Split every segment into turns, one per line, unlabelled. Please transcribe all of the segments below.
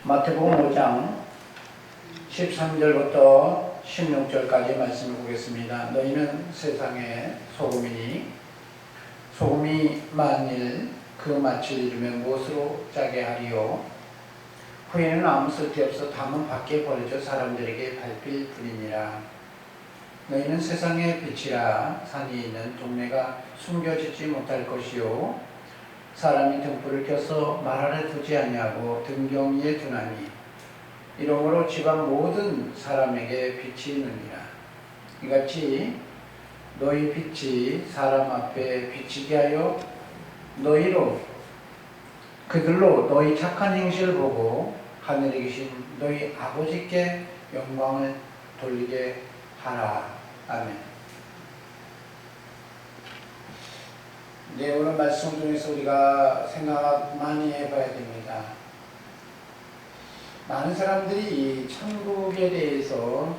마태복음 5장 13절부터 16절까지 말씀을 보겠습니다. 너희는 세상의 소금이니 소금이 만일 그 맛을 잃으면 무엇으로 짜게 하리요? 후에는 아무 쓸데없어 담은 밖에 버려져 사람들에게 밟힐 뿐이니라. 너희는 세상의 빛이라. 산이 있는 동네가 숨겨지지 못할 것이요, 사람이 등불을 켜서 말 아래 두지 아니하고 등경 위에 두나니 이러므로 지방 모든 사람에게 빛이 있느니라. 이같이 너희 빛이 사람 앞에 비치게 하여 그들로 너희 착한 행실을 보고 하늘에 계신 너희 아버지께 영광을 돌리게 하라. 아멘. 네, 오늘 말씀 중에서 우리가 생각 많이 해봐야 됩니다. 많은 사람들이 이 천국에 대해서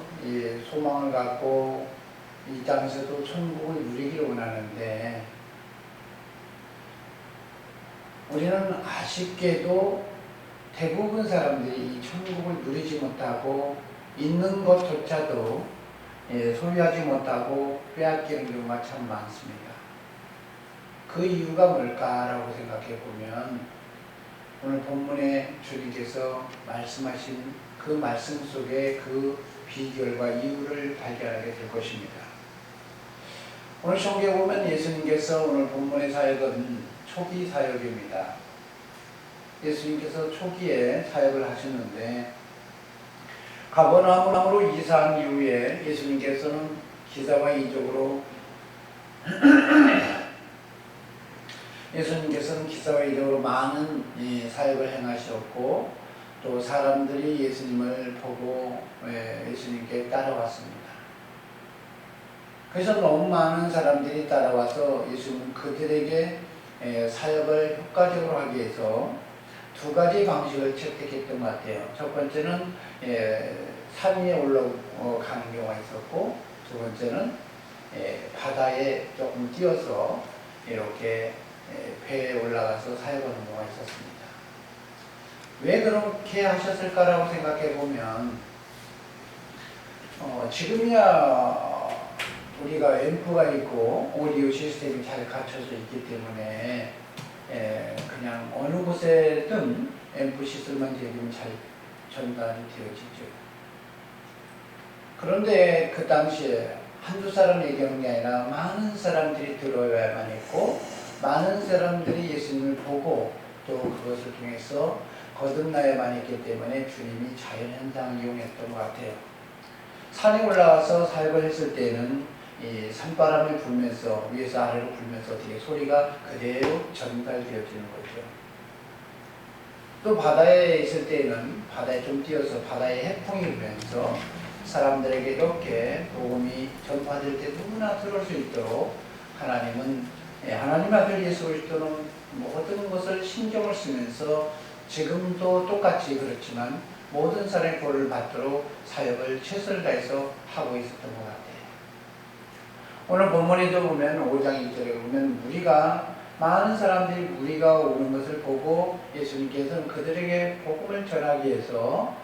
소망을 갖고 이 땅에서도 천국을 누리기를 원하는데, 우리는 아쉽게도 대부분 사람들이 이 천국을 누리지 못하고 있는 것조차도 소유하지 못하고 빼앗기는 경우가 참 많습니다. 그 이유가 뭘까라고 생각해 보면 오늘 본문에 주님께서 말씀하신 그 말씀 속에 그 비결과 이유를 발견하게 될 것입니다. 오늘 성경에 보면 예수님께서 오늘 본문의 사역은 초기 사역입니다. 예수님께서 초기에 사역을 하셨는데, 가버나움으로 이사한 이후에 예수님께서는 기사와 이적으로 많은 사역을 행하셨고, 또 사람들이 예수님을 보고 예수님께 따라왔습니다. 그래서 너무 많은 사람들이 따라와서 예수님은 그들에게 사역을 효과적으로 하기 위해서 두 가지 방식을 채택했던 것 같아요. 첫 번째는 산 위에 올라가는 경우가 있었고, 두 번째는 바다에 조금 뛰어서 이렇게 배에 올라가서 사역하는 경우가 있었습니다. 왜 그렇게 하셨을까라고 생각해 보면, 지금이야 우리가 앰프가 있고 오디오 시스템이 잘 갖춰져 있기 때문에 그냥 어느 곳에든 앰프 시설만 되면 잘 전달이 되어지죠. 그런데 그 당시에 한두 사람 얘기하는 게 아니라 많은 사람들이 들어야만 했고, 많은 사람들이 예수님을 보고 또 그것을 통해서 거듭나야만 했기 때문에 주님이 자연현상을 이용했던 것 같아요. 산에 올라가서 사역을 했을 때는 이 산바람을 불면서 위에서 아래로 불면서 어떻게 소리가 그대로 전달되어지는 거죠. 또 바다에 있을 때는 바다에 좀 뛰어서 바다에 해풍이 불면서 사람들에게 이렇게 복음이 전파될 때 누구나 들을 수 있도록 하나님 아들 예수 그리스도는 모든 것을 신경을 쓰면서 지금도 똑같이 그렇지만 모든 사람의 구원을 받도록 사역을 최선을 다해서 하고 있었던 것 같아요. 오늘 본문에도 보면 5장 1절에 보면 많은 사람들이 무리가 오는 것을 보고 예수님께서는 그들에게 복음을 전하기 위해서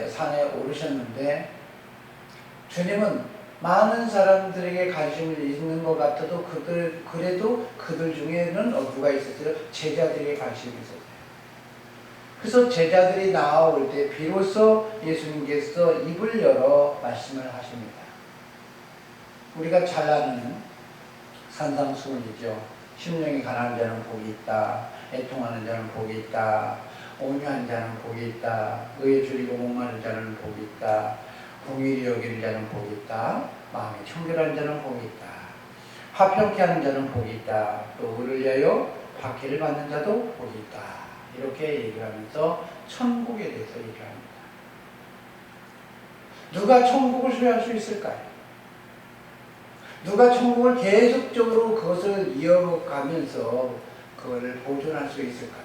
산에 오르셨는데, 주님은 많은 사람들에게 관심을 있는 것 같아도 그래도 그들 중에는 누가 있었어요? 제자들에게 관심이 있었어요. 그래서 제자들이 나올 때 비로소 예수님께서 입을 열어 말씀을 하십니다. 우리가 잘 아는 산상수훈이죠. 심령이 가난한 자는 복이 있다. 애통하는 자는 복이 있다. 온유한 자는 복이 있다. 의에 줄이고 목마른 자는 복이 있다. 공의를 여기는 자는 복이 있다. 마음이 청결한 자는 복이 있다. 화평케 하는 자는 복이 있다. 또 의를 위하여 박해를 받는 자도 복이 있다. 이렇게 얘기를 하면서 천국에 대해서 얘기합니다. 누가 천국을 소유할 수 있을까요? 누가 천국을 계속적으로 그것을 이어가면서 그것을 보존할 수 있을까요?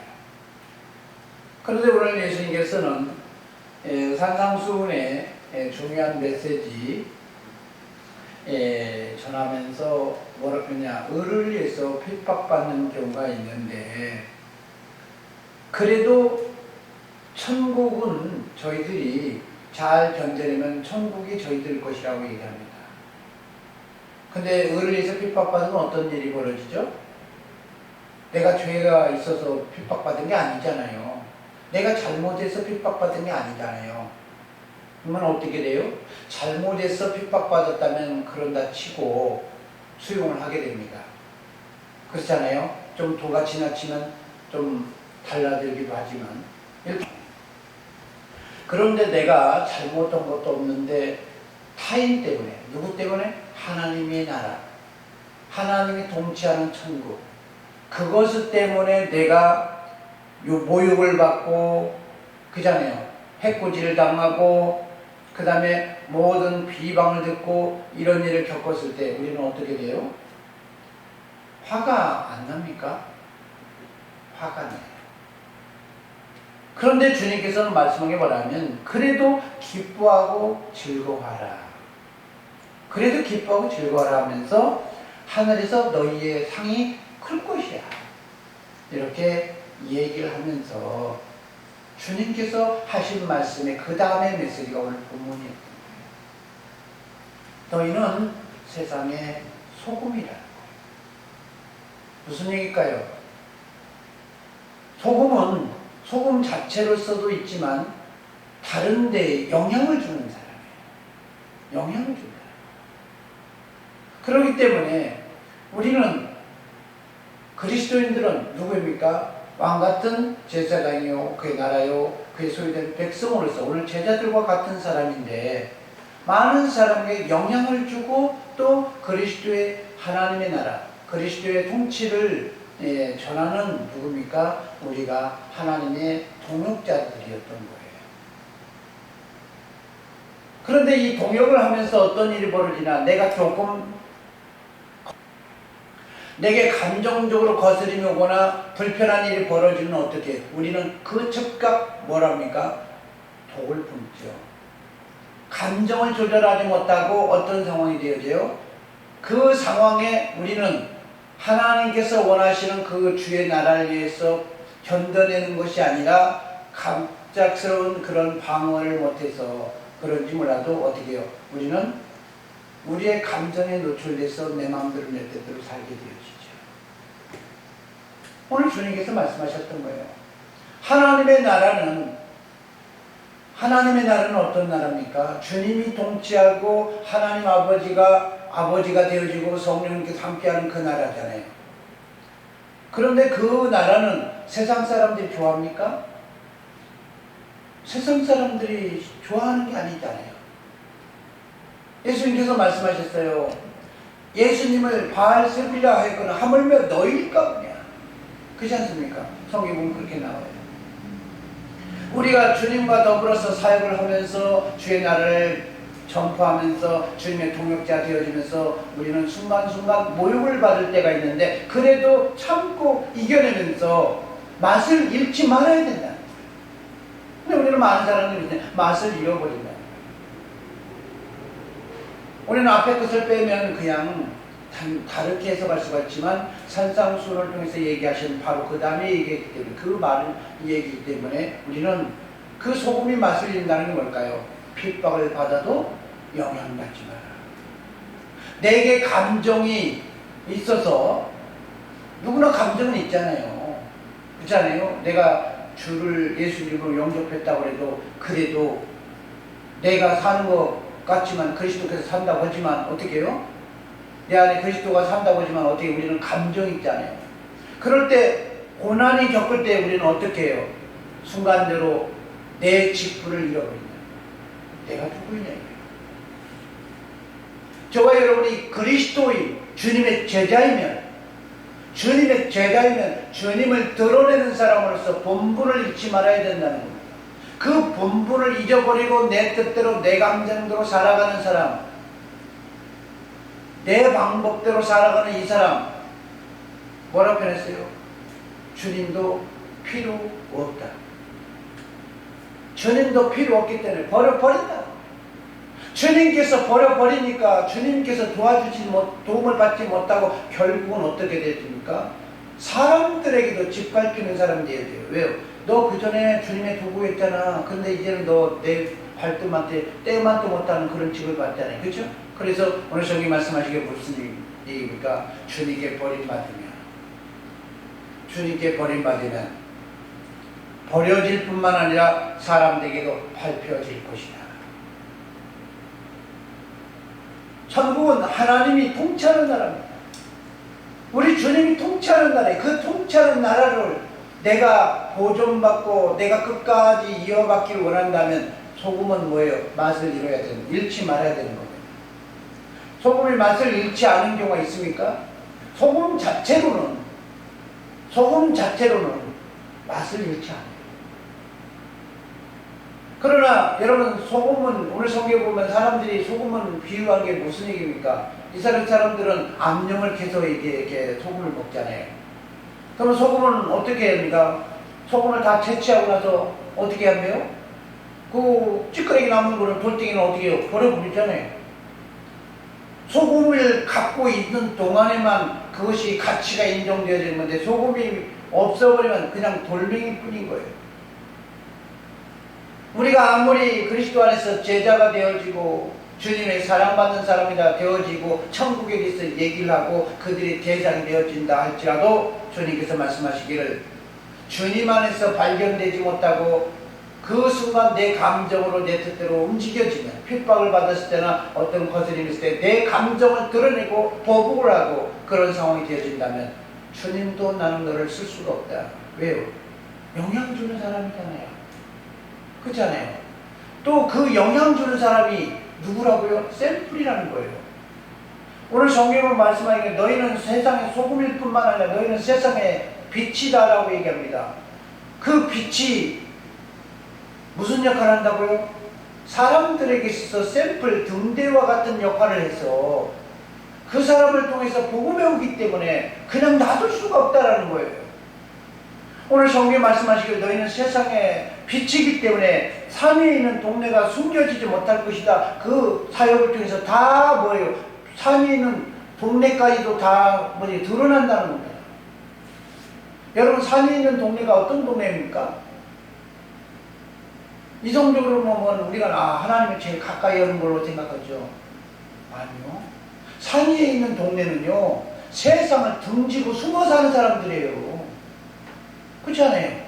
그런데 오늘 예수님께서는 산상수훈의 중요한 메시지 전하면서 뭐라 그러냐, 의를 위해서 핍박받는 경우가 있는데, 그래도 천국은 저희들이 잘 견뎌내면 천국이 저희들 것이라고 얘기합니다. 근데 의를 위해서 핍박받으면 어떤 일이 벌어지죠? 내가 죄가 있어서 핍박받은 게 아니잖아요. 내가 잘못해서 핍박받은 게 아니잖아요. 그러면 어떻게 돼요? 잘못해서 핍박받았다면 그런다 치고 수용을 하게 됩니다. 그렇잖아요. 좀 도가 지나치면 좀 달라들기도 하지만. 그런데 내가 잘못한 것도 없는데 타인 때문에, 누구 때문에? 하나님의 나라, 하나님이 통치하는 천국, 그것 때문에 내가 모욕을 받고, 그잖아요. 해코지를 당하고, 그 다음에 모든 비방을 듣고 이런 일을 겪었을 때 우리는 어떻게 돼요? 화가 안 납니까? 화가 나요. 그런데 주님께서는 말씀한 게 뭐냐면 그래도 기뻐하고 즐거워하라. 그래도 기뻐하고 즐거워하라 하면서 하늘에서 너희의 상이 클 것이야. 이렇게 얘기를 하면서 주님께서 하신 말씀의 그 다음의 메시지가 오늘 본문이었던 거예요. 너희는 세상의 소금이라는 거예요. 무슨 얘기일까요? 소금은 소금 자체로서도 있지만 다른 데에 영향을 주는 사람이에요. 영향을 주는 사람. 그렇기 때문에 우리는 그리스도인들은 누구입니까? 왕같은 제사장이요, 그의 나라요, 그의 소유된 백성으로서 오늘 제자들과 같은 사람인데 많은 사람에게 영향을 주고 또 그리스도의 하나님의 나라, 그리스도의 통치를 전하는 누굽니까? 우리가 하나님의 동역자들이었던 거예요. 그런데 이 동역을 하면서 어떤 일이 벌어지나 내가 조금 내게 감정적으로 거스림이 오거나 불편한 일이 벌어지면 어떻게 해요? 우리는 그 즉각 뭐랍니까? 독을 품죠. 감정을 조절하지 못하고 어떤 상황이 되어져요? 그 상황에 우리는 하나님께서 원하시는 그 주의 나라를 위해서 견뎌내는 것이 아니라 갑작스러운 그런 방어를 못해서 그런지 몰라도 어떻게 해요? 우리는 우리의 감정에 노출돼서 내 마음대로 낼 때대로 살게 되어지죠. 오늘 주님께서 말씀하셨던 거예요. 하나님의 나라는 어떤 나라입니까? 주님이 통치하고 하나님 아버지가 되어지고 성령님께서 함께하는 그 나라잖아요. 그런데 그 나라는 세상 사람들이 좋아합니까? 세상 사람들이 좋아하는 게 아니잖아요. 예수님께서 말씀하셨어요. 예수님을 바알세불이라 하였거나 하물며 너희일까 보냐. 그렇지 않습니까? 성경은 그렇게 나와요. 우리가 주님과 더불어서 사역을 하면서 주의 나라를 전파하면서 주님의 동역자 되어지면서 우리는 순간순간 모욕을 받을 때가 있는데 그래도 참고 이겨내면서 맛을 잃지 말아야 된다. 근데 우리는 많은 사람들이 맛을 잃어버린다. 우리는 앞에 것을 빼면 그냥 다르게 해석할 수가 있지만 산상수훈을 통해서 얘기하신 바로 그 다음에 얘기했기 때문에 그 말은 얘기이기 때문에 우리는 그 소금이 맛을 잃는다는 게 뭘까요? 핍박을 받아도 영향받지 마라. 내게 감정이 있어서 누구나 감정은 있잖아요. 그렇잖아요. 내가 주를 예수 이름으로 영접했다고 해도 그래도 내가 사는 것 같지만 그리스도께서 산다고 하지만 어떻게 해요? 내 안에 그리스도가 산다고 하지만 어떻게 우리는 감정이 있잖아요. 그럴 때 고난이 겪을 때 우리는 어떻게 해요? 순간대로 내 직분을 잃어버린다. 내가 누구냐. 저와 여러분이 그리스도인 주님의 제자이면 주님을 드러내는 사람으로서 본분을 잃지 말아야 된다는 겁니다. 그 본분을 잊어버리고 내 뜻대로 내 감정대로 살아가는 사람, 내 방법대로 살아가는 이 사람 뭐라고 표현했어요? 주님도 필요 없다. 주님도 필요 없기 때문에 버려버린다. 주님께서 버려버리니까 주님께서 도움을 받지 못하고 결국은 어떻게 됩니까? 사람들에게도 짓밟히는 사람이 돼야 돼요. 왜요? 너 그 전에 주님의 도구였잖아. 근데 이제는 너 내 발톱한테 떼만도 못하는 그런 직을 받잖아요. 그렇죠? 그래서 오늘 성경이 말씀하시기에 무슨 얘기입니까? 주님께 버림받으면, 주님께 버림받으면 버려질 뿐만 아니라 사람들에게도 밟혀질 것이다. 천국은 하나님이 통치하는 나라입니다. 우리 주님이 통치하는 나라에, 그 통치하는 나라를 내가 보존받고 내가 끝까지 이어받기를 원한다면 소금은 뭐예요? 맛을 잃어야 되는, 잃지 말아야 되는 겁니다. 소금이 맛을 잃지 않은 경우가 있습니까? 소금 자체로는 맛을 잃지 않아요. 그러나 여러분, 소금은 오늘 성경에 보면 사람들이 소금은 비유한 게 무슨 얘기입니까? 이스라엘 사람들은 암염을 계속 이렇게 소금을 먹잖아요. 그러면 소금은 어떻게 합니까? 소금을 다 채취하고 나서 어떻게 하며? 그 찌끄레기 남은 거는 돌덩이는 어떻게 해요? 버려버리잖아요. 소금을 갖고 있는 동안에만 그것이 가치가 인정되어지는 건데 소금이 없어버리면 그냥 돌멩이 뿐인 거예요. 우리가 아무리 그리스도 안에서 제자가 되어지고 주님의 사랑받는 사람이다 되어지고 천국에 대해서 얘기를 하고 그들의 대상이 되어진다 할지라도 주님께서 말씀하시기를 주님 안에서 발견되지 못하고 그 순간 내 감정으로 내 뜻대로 움직여지면 핍박을 받았을 때나 어떤 거스림이 있을 때 내 감정을 드러내고 보복을 하고 그런 상황이 되어진다면 주님도 나는 너를 쓸 수가 없다. 왜요? 영향 주는 사람이잖아요. 그렇잖아요. 또 그 영향 주는 사람이 누구라고요? 샘플이라는 거예요. 오늘 성경으로 말씀하기에 너희는 세상의 소금일 뿐만 아니라 너희는 세상의 빛이다라고 얘기합니다. 그 빛이 무슨 역할을 한다고요? 사람들에게 있어서 샘플, 등대와 같은 역할을 해서 그 사람을 통해서 복음을 배우기 때문에 그냥 놔둘 수가 없다라는 거예요. 오늘 성경에 말씀하시기를 너희는 세상의 빛이기 때문에 산 위에 있는 동네가 숨겨지지 못할 것이다. 그 사역을 통해서 다 뭐예요? 산 위에 있는 동네까지도 다 드러난다는 겁니다. 여러분, 산 위에 있는 동네가 어떤 동네입니까? 이성적으로 보면 우리가 하나님이 제일 가까이 오는 걸로 생각하죠. 아니요. 산 위에 있는 동네는요, 세상을 등지고 숨어 사는 사람들이에요. 그렇지 않아요?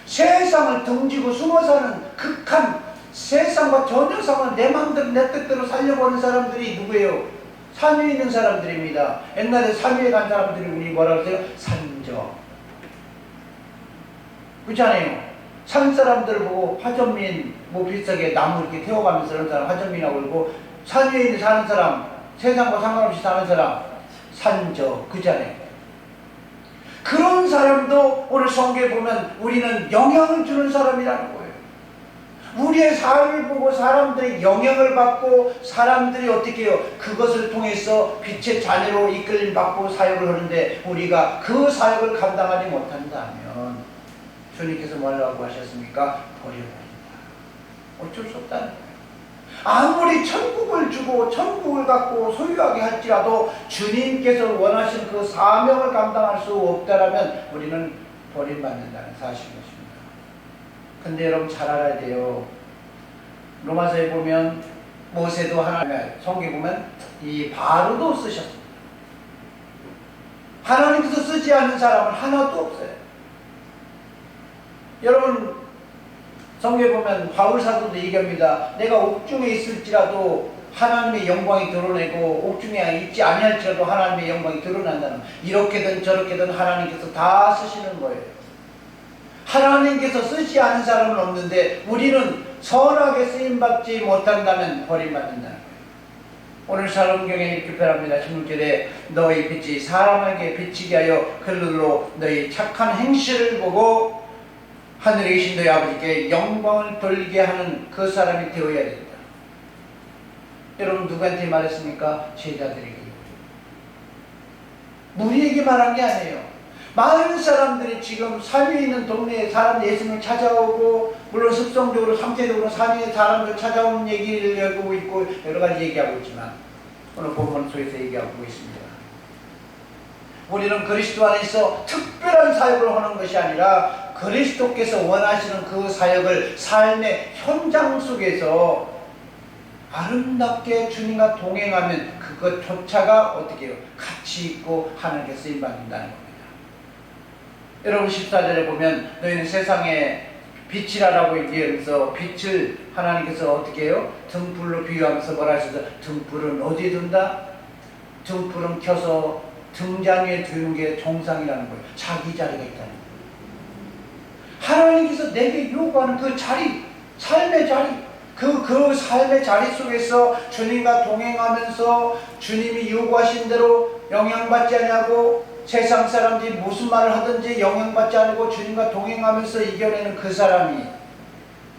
세상을 등지고 숨어 사는 극한, 세상과 전혀 상관, 내 마음대로 내 뜻대로 살려보는 사람들이 누구예요? 산 위에 있는 사람들입니다. 옛날에 산 위에 간 사람들이 우리 뭐라고 했어요? 산적. 그렇지 않아요? 산 사람들을 보고 화전민, 비슷하게 나무 이렇게 태워가면서 사는 사람 화전민이라고 그러고, 산 위에 사는 사람, 세상과 상관없이 사는 사람, 산적. 그렇지 않아요? 그런 사람도 오늘 성경에 보면 우리는 영향을 주는 사람이라는 거예요. 우리의 삶을 보고 사람들이 영향을 받고 사람들이 어떻게 해요? 그것을 통해서 빛의 자녀로 이끌림 받고 사역을 하는데 우리가 그 사역을 감당하지 못한다면 주님께서 뭐라고 하셨습니까? 버려버린다. 어쩔 수 없다는 거예요. 아무리 천국을 주고 천국을 갖고 소유하게 할지라도 주님께서 원하시는 그 사명을 감당할 수 없다라면 우리는 버림받는다는 사실인 것입니다. 근데 여러분 잘 알아야 돼요. 로마서에 보면 모세도 하나님, 성경에 보면 이 바로도 쓰셨습니다. 하나님께서 쓰지 않는 사람은 하나도 없어요. 여러분 성경에 보면 바울 사도도 얘기합니다. 내가 옥중에 있을지라도 하나님의 영광이 드러내고 옥중에 있지 아니할지라도 하나님의 영광이 드러난다는, 이렇게든 저렇게든 하나님께서 다 쓰시는 거예요. 하나님께서 쓰지 않은 사람은 없는데 우리는 선하게 쓰임받지 못한다면 버림받는다는 거예요. 오늘 사도행전에 이렇게 표현합니다. 16절에 너희 빛이 사람에게 비치게 하여 그들로 너희 착한 행실을 보고 하늘에 계신 너희 아버지께 영광을 돌리게 하는 그 사람이 되어야 된다. 여러분 누구한테 말했습니까? 제자들에게. 우리에게 말한 게 아니에요. 많은 사람들이 지금 산 위에 있는 동네에 사람 예수님을 찾아오고, 물론 습성적으로 상태적으로 산 위에 사람들 찾아오는 얘기를 하고 있고 여러 가지 얘기하고 있지만 오늘 본문 속에서 얘기하고 있습니다. 우리는 그리스도 안에서 특별한 사역을 하는 것이 아니라 그리스도께서 원하시는 그 사역을 삶의 현장 속에서 아름답게 주님과 동행하면 그것조차가 어떻게 해요? 가치 있고 하나님께 쓰임받는다는 겁니다. 여러분 14절에 보면 너희는 세상에 빛이라고 얘기하면서 빛을 하나님께서 어떻게 해요? 등불로 비유하면서 뭐라 하셔서 등불은 어디에 둔다? 등불은 켜서 등잔 위에 두는 게 정상이라는 거예요. 자기 자리가 있다는 거예요. 하나님께서 내게 요구하는 그 자리, 삶의 자리, 그 삶의 자리 속에서 주님과 동행하면서 주님이 요구하신 대로 영향받지 않냐고 세상 사람들이 무슨 말을 하든지 영향받지 않고 주님과 동행하면서 이겨내는 그 사람이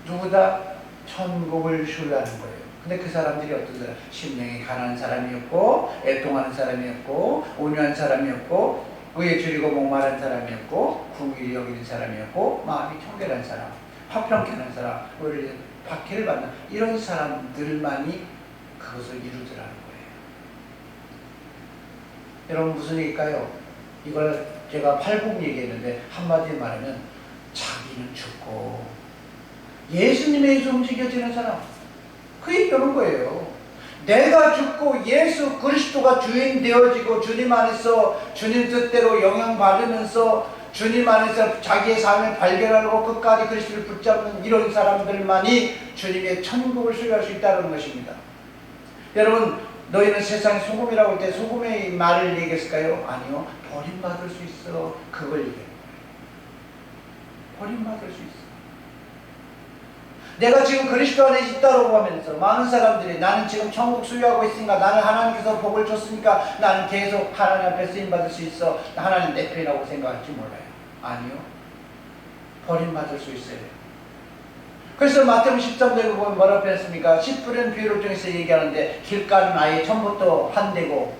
누구다? 천국을 소유하는 거예요. 근데 그 사람들이 어떤 사람? 심령이 가난한 사람이었고 애통하는 사람이었고 온유한 사람이었고 의에 줄이고 목마른 사람이었고 궁일이 여기는 사람이었고 마음이 청결한 사람, 화평케 하는 사람, 오히려 박해를 받는 이런 사람들만이 그것을 이루더라는 거예요. 여러분 무슨 얘기일까요? 이걸 제가 팔복 얘기했는데 한마디로 말하면 자기는 죽고 예수님에 의해서 움직여지는 사람, 그 얘기하는 거예요. 내가 죽고 예수 그리스도가 주인 되어지고 주님 안에서 주님 뜻대로 영향받으면서 주님 안에서 자기의 삶을 발견하고 끝까지 그리스도를 붙잡는 이런 사람들만이 주님의 천국을 소유할 수 있다는 것입니다. 여러분 너희는 세상의 소금이라고 할 때 소금의 말을 얘기했을까요? 아니요. 버림받을 수 있어. 그걸 얘기해요. 버림받을 수 있어. 내가 지금 그리스도 안에 있다고 하면서 많은 사람들이 나는 지금 천국 소유하고 있으니까 나는 하나님께서 복을 줬으니까 나는 계속 하나님 앞에 쓰임받을 수 있어. 하나님 내 편이라고 생각할지 몰라요. 아니요. 버림받을 수 있어요. 그래서 마태복음 13절에 보면 뭐라고 했습니까? 씨 뿌리는 비유를 통해서 얘기하는데 길가는 아예 처음부터 한대고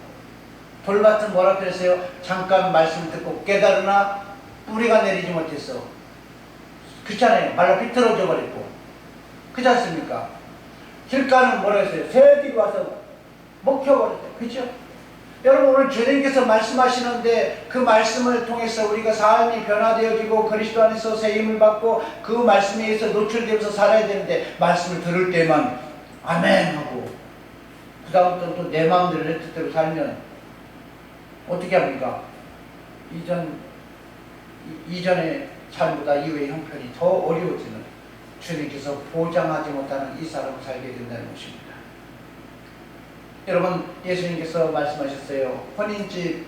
돌밭은 뭐라고 했어요? 잠깐 말씀을 듣고 깨달으나 뿌리가 내리지 못했어. 그렇잖아요. 말로 비틀어져 버렸고. 그렇지 않습니까? 길가는 뭐라 했어요? 새들이 와서 먹혀버렸대요. 그렇죠? 여러분 오늘 주님께서 말씀하시는데 그 말씀을 통해서 우리가 삶이 변화되어지고 그리스도 안에서 세임을 받고 그 말씀에 의해서 노출되면서 살아야 되는데 말씀을 들을 때만 아멘 하고 그 다음부터 또 내 마음대로 내 뜻대로 살면 어떻게 합니까? 이전의 삶보다 이후의 형편이 더 어려워지는 주님께서 보장하지 못하는 이 사람을 살게 된다는 것입니다. 여러분 예수님께서 말씀하셨어요. 혼인집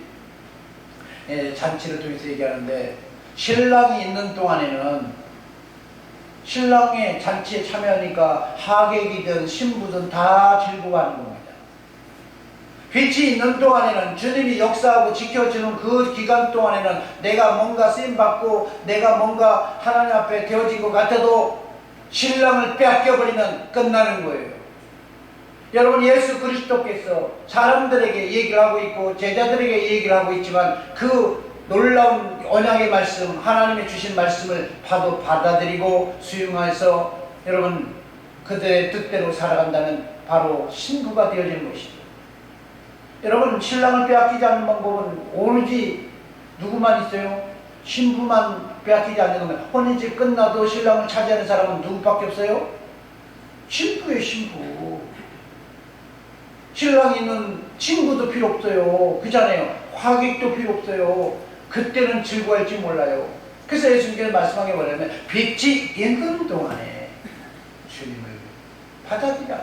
잔치를 통해서 얘기하는데 신랑이 있는 동안에는 신랑의 잔치에 참여하니까 하객이든 신부든 다 즐거워하는 겁니다. 빛이 있는 동안에는 주님이 역사하고 지켜주는 그 기간 동안에는 내가 뭔가 쓰임받고 내가 뭔가 하나님 앞에 되어진 것 같아도 신랑을 빼앗겨버리면 끝나는 거예요. 여러분 예수 그리스도께서 사람들에게 얘기를 하고 있고 제자들에게 얘기를 하고 있지만 그 놀라운 언약의 말씀 하나님의 주신 말씀을 받아들이고 수용해서 여러분 그들의 뜻대로 살아간다는 바로 신부가 되어지는 것이죠. 여러분 신랑을 빼앗기지 않는 방법은 오로지 누구만 있어요? 신부만 빼앗기지 않는 거면 혼인집 끝나도 신랑을 차지하는 사람은 누구밖에 없어요? 신부예요. 신부. 신랑이 있는 친구도 필요 없어요. 그잖아요. 화객도 필요 없어요. 그때는 즐거워할지 몰라요. 그래서 예수님께서 말씀하게 뭐냐면 빛이 있는 동안에 주님을 받아들이라.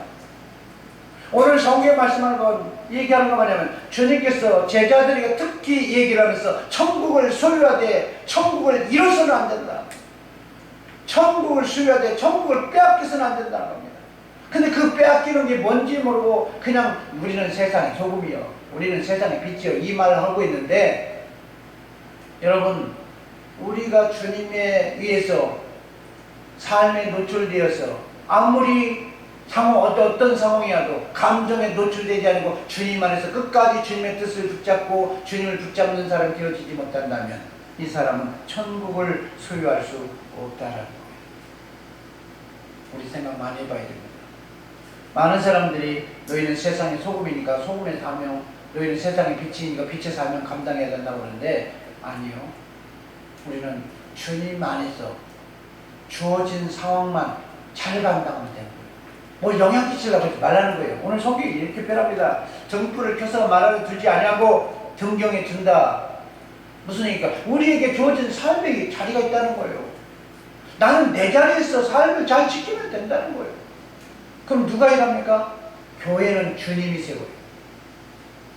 오늘 성경에 말씀하는 건 얘기하는 건 뭐냐면 주님께서 제자들에게 특히 얘기를 하면서 천국을 소유하되 천국을 잃어서는 안 된다. 천국을 소유하되 천국을 빼앗겨서는 안 된다는 겁니다. 근데 그 빼앗기는 게 뭔지 모르고 그냥 우리는 세상의 소금이요, 우리는 세상의 빛이요 이 말을 하고 있는데 여러분 우리가 주님에 의해서 삶에 노출되어서 아무리 어떤 상황이라도 감정에 노출되지 않고 주님 안에서 끝까지 주님의 뜻을 붙잡고 주님을 붙잡는 사람이 되어지지 못한다면 이 사람은 천국을 소유할 수 없다라는 거예요. 우리 생각 많이 해봐야 됩니다. 많은 사람들이 너희는 세상의 소금이니까 소금의 사명, 너희는 세상의 빛이니까 빛의 사명 감당해야 된다고 그러는데 아니요. 우리는 주님 안에서 주어진 상황만 잘 감당하면 되는 거예요. 뭐 영향 끼치려고 하지 말라는 거예요. 오늘 성경이 이렇게 표현합니다. 등불을 켜서 말하러 두지 아니하고 등경에 둔다. 무슨 얘기입니까? 우리에게 주어진 삶의 자리가 있다는 거예요. 나는 내 자리에서 삶을 잘 지키면 된다는 거예요. 그럼 누가 일합니까? 교회는 주님이 세워요.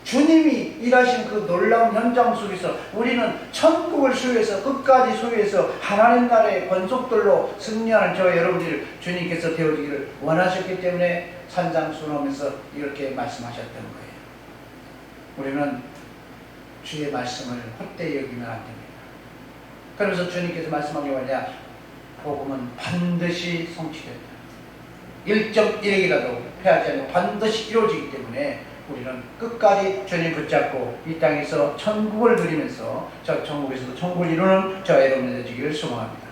주님이 일하신 그 놀라운 현장 속에서 우리는 천국을 소유해서 끝까지 소유해서 하나님 나라의 권속들로 승리하는 저 여러분들 주님께서 되어지기를 원하셨기 때문에 산상수훈하면서 이렇게 말씀하셨던 거예요. 우리는 주의 말씀을 헛되이 여기면 안 됩니다. 그러면서 주님께서 말씀한 게 뭐냐? 복음은 반드시 성취된다. 1.1핵이라도 패하지 않고 반드시 이루어지기 때문에 우리는 끝까지 주님 붙잡고 이 땅에서 천국을 누리면서 저 천국에서도 천국을 이루는 저 여러분들 되시기를 소망합니다.